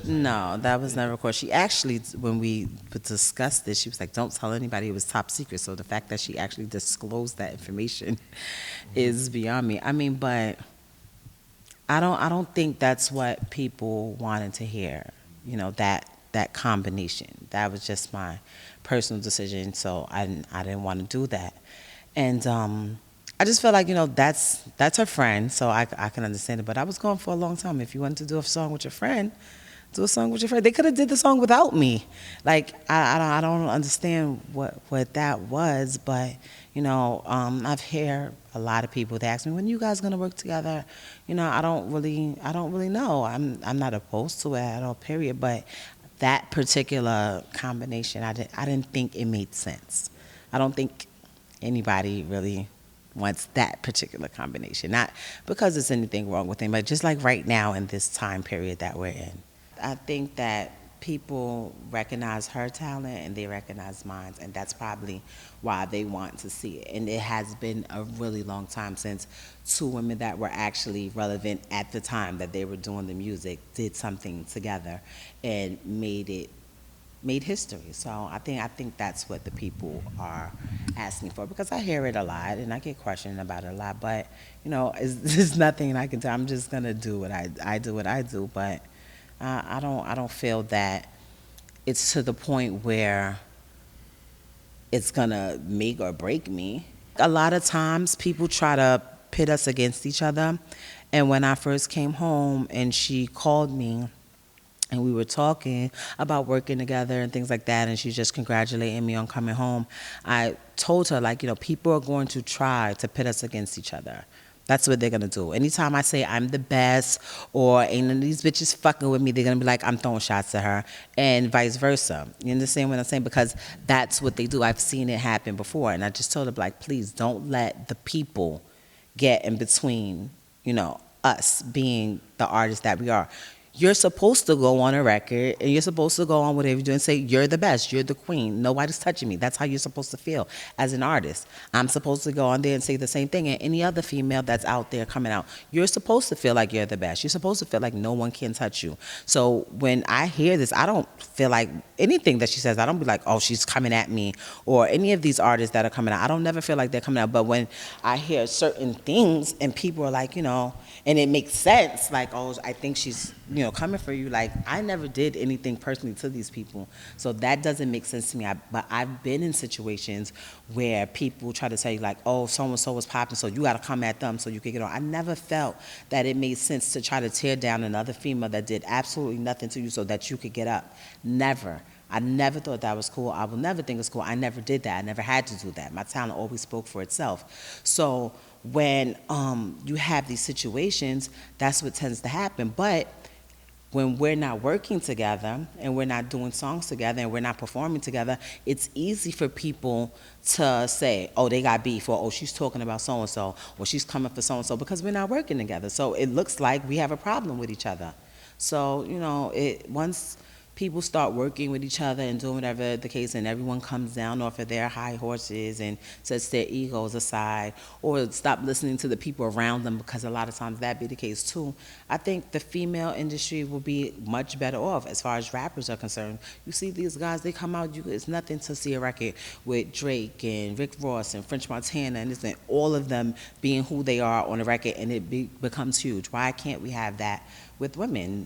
No, that was never recorded. She actually, when we discussed this, she was like, "Don't tell anybody. It was top secret." So the fact that she actually disclosed that information is beyond me. I mean, but I don't think that's what people wanted to hear. That combination. That was just my personal decision. So I didn't want to do that. And I just felt like that's her friend, so I can understand it. But I was going for a long time. If you wanted to do a song with your friend, do a song with your friend. They could have did the song without me. Like I don't understand what that was, but I've heard a lot of people. They ask me, when you guys gonna work together. I don't really know. I'm not opposed to it at all. Period. But that particular combination, I didn't think it made sense. I don't think anybody really wants that particular combination. Not because there's anything wrong with it, but just like right now in this time period that we're in. I think that people recognize her talent and they recognize mine, and that's probably why they want to see it. And it has been a really long time since two women that were actually relevant at the time that they were doing the music did something together and made history. So I think that's what the people are asking for, because I hear it a lot and I get questioned about it a lot. But there's nothing I can do. I'm just gonna do what I do what I do. But I don't feel that it's to the point where it's gonna make or break me. A lot of times people try to pit us against each other. And when I first came home and she called me and we were talking about working together and things like that, and she's just congratulating me on coming home, I told her, like, people are going to try to pit us against each other. That's what they're gonna do. Anytime I say I'm the best or ain't none of these bitches fucking with me, they're gonna be like, I'm throwing shots at her, and vice versa. You understand what I'm saying? Because that's what they do. I've seen it happen before, and I just told her, like, please don't let the people get in between, us being the artists that we are. You're supposed to go on a record and you're supposed to go on whatever you do and say, you're the best, you're the queen, nobody's touching me. That's how you're supposed to feel as an artist. I'm supposed to go on there and say the same thing. And any other female that's out there coming out, you're supposed to feel like you're the best. You're supposed to feel like no one can touch you. So when I hear this, I don't feel like anything that she says, I don't be like, oh, she's coming at me, or any of these artists that are coming out. I don't never feel like they're coming out. But when I hear certain things and people are like, and it makes sense, like, oh, I think she's, coming for you. Like, I never did anything personally to these people, so that doesn't make sense to me. But I've been in situations where people try to tell you, like, oh, so and so was popping, so you got to come at them so you can get on. I never felt that it made sense to try to tear down another female that did absolutely nothing to you so that you could get up. Never. I never thought that was cool. I will never think it's cool. I never did that. I never had to do that. My talent always spoke for itself. So when you have these situations, that's what tends to happen. But when we're not working together and we're not doing songs together and we're not performing together, it's easy for people to say, oh, they got beef, or oh, she's talking about so-and-so, or she's coming for so-and-so, because we're not working together. So it looks like we have a problem with each other. So, once people start working with each other and doing whatever the case, and everyone comes down off of their high horses and sets their egos aside, or stop listening to the people around them, because a lot of times that be the case too, I think the female industry will be much better off as far as rappers are concerned. You see these guys, they come out, it's nothing to see a record with Drake and Rick Ross and French Montana and all of them being who they are on a record, and it becomes huge. Why can't we have that with women?